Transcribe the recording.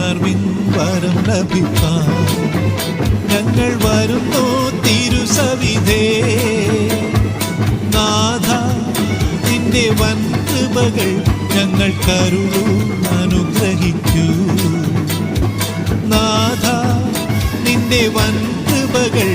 ഉണർവിൻ വരം ലഭിപ്പാൻ ഞങ്ങൾ വരുന്നു തിരുസവിധേ. നാഥ നിന്റെ വൻ കൃപകൾ ഞങ്ങൾ കരുളൂ അനുഗ്രഹിക്കൂ. നാഥ നിന്റെ വൻ കൃപകൾ